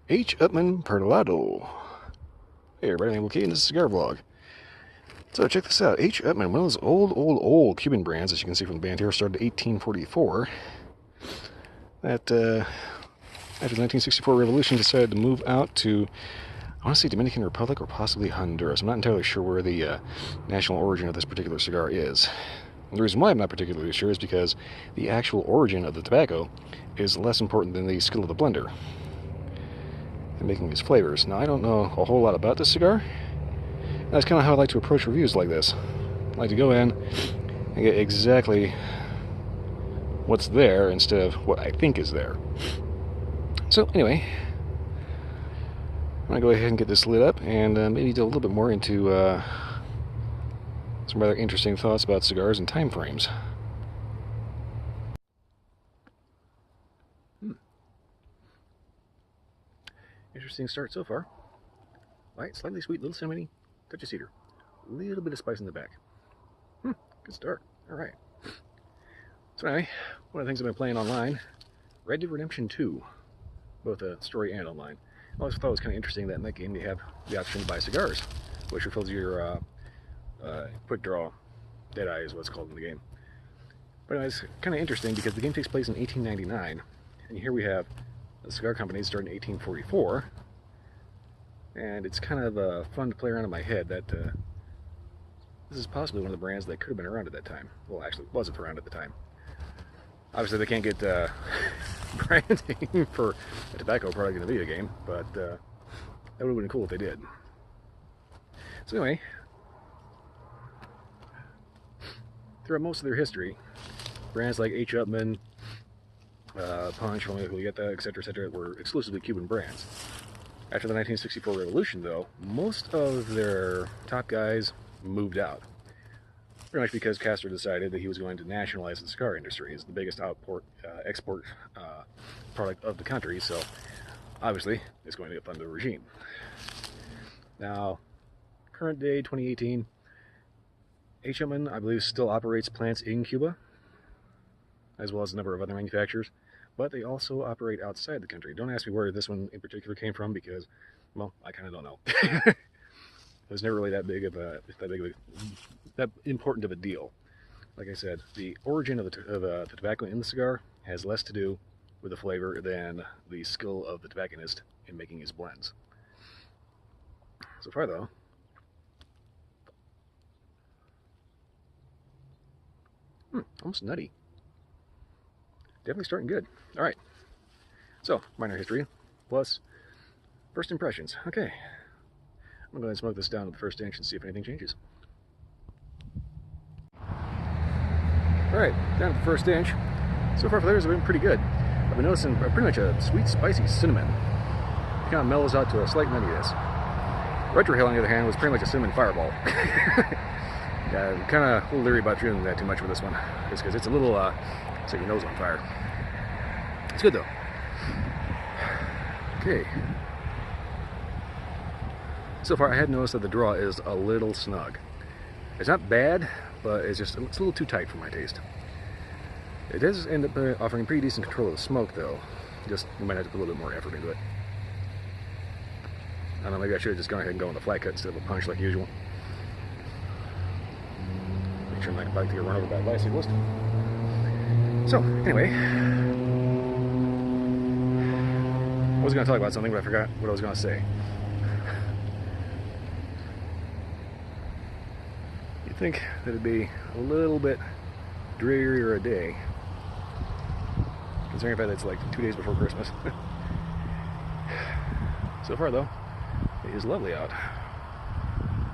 H. Upmann Perlado. Hey everybody, I'm Will and this is Cigar Vlog. So check this out. H. Upmann, one of those old Cuban brands, as you can see from the band here, started in 1844. That, after the 1964 revolution, decided to move out to, I want to say Dominican Republic or possibly Honduras. I'm not entirely sure where the national origin of this particular cigar is. And the reason why I'm not particularly sure is because the actual origin of the tobacco is less important than the skill of the blender and making these flavors. Now, I don't know a whole lot about this cigar. That's kind of how I like to approach reviews like this. I like to go in and get exactly what's there instead of what I think is there. So anyway, I'm going to go ahead and get this lit up and maybe delve a little bit more into some rather interesting thoughts about cigars and time frames. Interesting start so far. Light, slightly sweet, little cinnamony, touch of cedar. A little bit of spice in the back. Good start. Alright. So anyway, one of the things I've been playing online, Red Dead Redemption 2, both story and online. I always thought it was kind of interesting that in that game they have the option to buy cigars, which fulfills your quick draw. Deadeye is what's called in the game. But anyway, it's kind of interesting because the game takes place in 1899, and here we have the cigar companies starting in 1844, and it's kind of fun to play around in my head that this is possibly one of the brands that could have been around at that time. Well, actually, wasn't around at the time. Obviously, they can't get branding for a tobacco product in a video game, but that would have been cool if they did. So anyway, throughout most of their history, brands like H. Upmann, Punch, etc., were exclusively Cuban brands. After the 1964 revolution, though, most of their top guys moved out. Pretty much because Castro decided that he was going to nationalize the cigar industry. It's the biggest export product of the country, so obviously it's going to fund the regime. Now, current day, 2018, H. Upmann, I believe, still operates plants in Cuba, as well as a number of other manufacturers, but they also operate outside the country. Don't ask me where this one in particular came from because, well, I kind of don't know. It was never really that important of a deal. Like I said, the origin of the tobacco in the cigar has less to do with the flavor than the skill of the tobacconist in making his blends. So far, though, almost nutty. Definitely starting good. All right. So, minor history plus first impressions. Okay. I'm going to smoke this down to the first inch and see if anything changes. Alright, down to the first inch. So far, flavors have been pretty good. I've been noticing pretty much a sweet, spicy cinnamon. It kind of mellows out to a slight nuttiness. Retrohale, on the other hand, was pretty much a cinnamon fireball. Yeah, I'm kind of a little leery about doing that too much with this one, just because it's a little, set your nose on fire. It's good though. Okay. So far, I had noticed that the draw is a little snug. It's not bad, but it's a little too tight for my taste. It does end up offering pretty decent control of the smoke, though. Just, you might have to put a little bit more effort into it. I don't know, maybe I should have just gone ahead and gone with a flat cut instead of a punch like usual. Make sure I'm not about to get run over by a bicyclist. So, anyway. I was going to talk about something, but I forgot what I was going to say. You'd think that it'd be a little bit drearier a day, considering the fact that it's like 2 days before Christmas. So far, though, it is lovely out,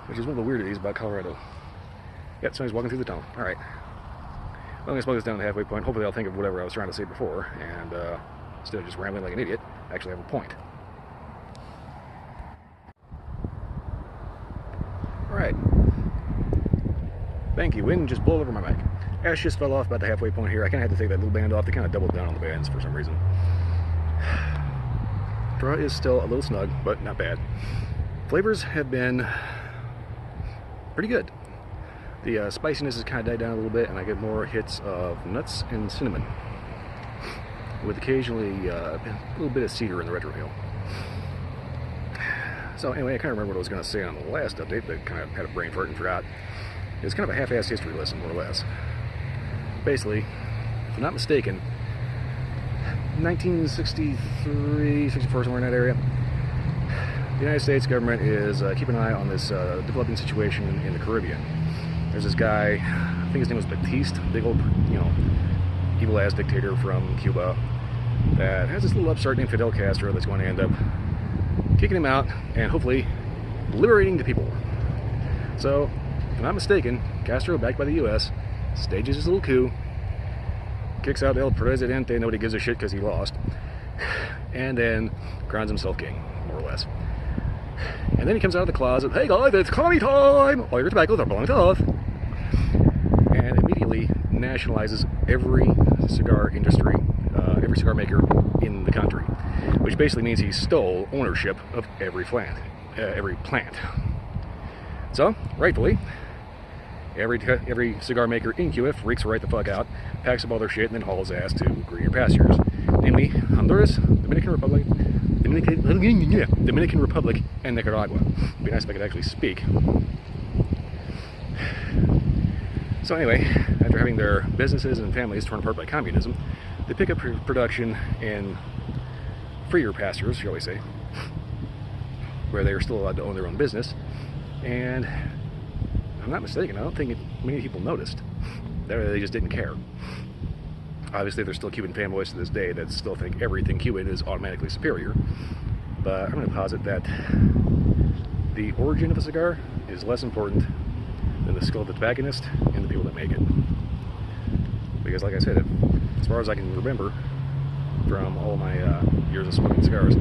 which is one of the weirder things about Colorado. Yep, somebody's walking through the tunnel. Alright. I'm going to slow this down to the halfway point. Hopefully I'll think of whatever I was trying to say before, and instead of just rambling like an idiot, actually have a point. Alright. Thank you. Wind just blew over my mic. Ash just fell off about the halfway point here. I kind of had to take that little band off. They kind of doubled down on the bands for some reason. Draw is still a little snug, but not bad. Flavors have been pretty good. The spiciness has kind of died down a little bit, and I get more hits of nuts and cinnamon, with occasionally a little bit of cedar in the retrohale. So anyway, I kind of remember what I was going to say on the last update, but kind of had a brain fart and forgot. It's kind of a half-assed history lesson, more or less. Basically, if I'm not mistaken, 1963, 64, somewhere in that area, the United States government is keeping an eye on this developing situation in the Caribbean. There's this guy, I think his name was Batiste, big old, evil-ass dictator from Cuba, that has this little upstart named Fidel Castro that's going to end up kicking him out and hopefully liberating the people. So, if I'm not mistaken, Castro, backed by the U.S., stages his little coup, kicks out El Presidente, nobody gives a shit because he lost, and then crowns himself king, more or less. And then he comes out of the closet, "Hey guys, it's coffee time! All your tobaccos are blown off!" And immediately nationalizes every cigar industry, every cigar maker in the country. Which basically means he stole ownership of every plant. So, rightfully, every cigar maker in Cuba freaks right the fuck out, packs up all their shit, and then hauls ass to greener pastures. Namely, Honduras, Dominican Republic, and Nicaragua. It'd be nice if I could actually speak. So anyway, after having their businesses and families torn apart by communism, they pick up production in freer pastures, shall we say, where they are still allowed to own their own business. And if I'm not mistaken, I don't think many people noticed. They just didn't care. Obviously, there's still Cuban fanboys to this day that still think everything Cuban is automatically superior. But I'm going to posit that the origin of a cigar is less important than the skill of the tobacconist and the people that make it. Because, like I said, as far as I can remember from all my years of smoking cigars, I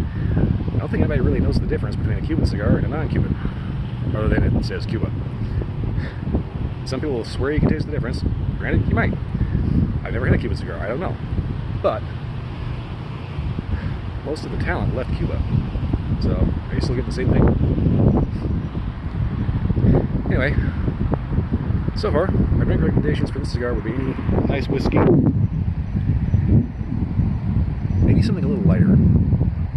don't think anybody really knows the difference between a Cuban cigar and a non-Cuban, other than it says Cuba. Some people will swear you can taste the difference. Granted, you might. I've never had a Cuban cigar, I don't know. But most of the talent left Cuba. So, are you still getting the same thing? Anyway, so far, my drink recommendations for this cigar would be any nice whiskey. Maybe something a little lighter.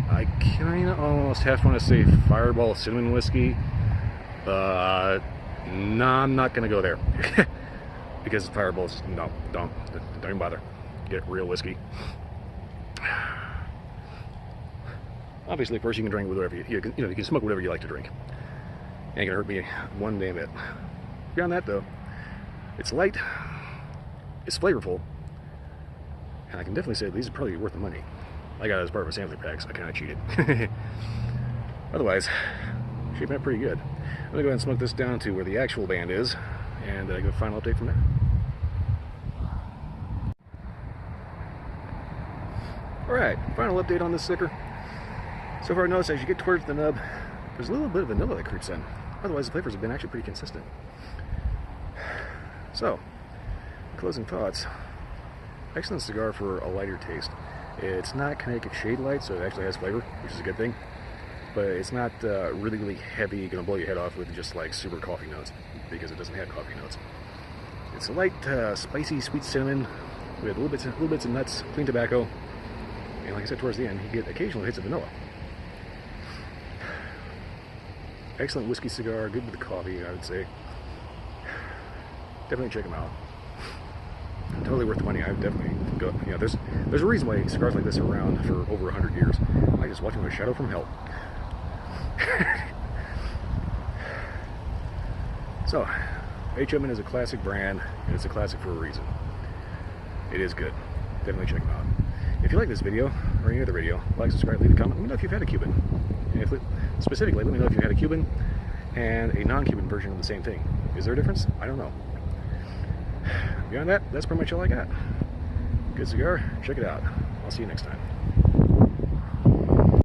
I kind of almost half want to say Fireball Cinnamon Whiskey, but no, I'm not going to go there. Because Fireball's, no, don't even bother. Get real whiskey. Obviously, of course, you can drink whatever you can smoke whatever you like to drink. Ain't gonna hurt me one damn bit. Beyond that, though, it's light, it's flavorful, and I can definitely say these are probably worth the money. I got it as part of a sampling pack, so I kind of cheated. Otherwise, shaping up pretty good. I'm gonna go ahead and smoke this down to where the actual band is, and give a final update from there. Alright, final update on this sticker. So far, I noticed as you get towards the nub, there's a little bit of vanilla that creeps in. Otherwise, the flavors have been actually pretty consistent. So, closing thoughts. Excellent cigar for a lighter taste. It's not Connecticut Shade Light, so it actually has flavor, which is a good thing. But it's not really, really heavy, gonna blow your head off with just like super coffee notes, because it doesn't have coffee notes. It's a light, spicy, sweet cinnamon with little bits of nuts, clean tobacco, and like I said, towards the end, you get occasional hits of vanilla. Excellent whiskey cigar, good with the coffee, I would say. Definitely check them out. Totally worth the money. I would definitely go. There's a reason why cigars like this are around for over 100 years. I just watch them with a shadow from hell. So, Upmann is a classic brand, and it's a classic for a reason. It is good. Definitely check them out. If you like this video, or any other video, like, subscribe, leave a comment. Let me know if you've had a Cuban. And specifically, let me know if you've had a Cuban and a non-Cuban version of the same thing. Is there a difference? I don't know. Beyond that, that's pretty much all I got. Good cigar. Check it out. I'll see you next time.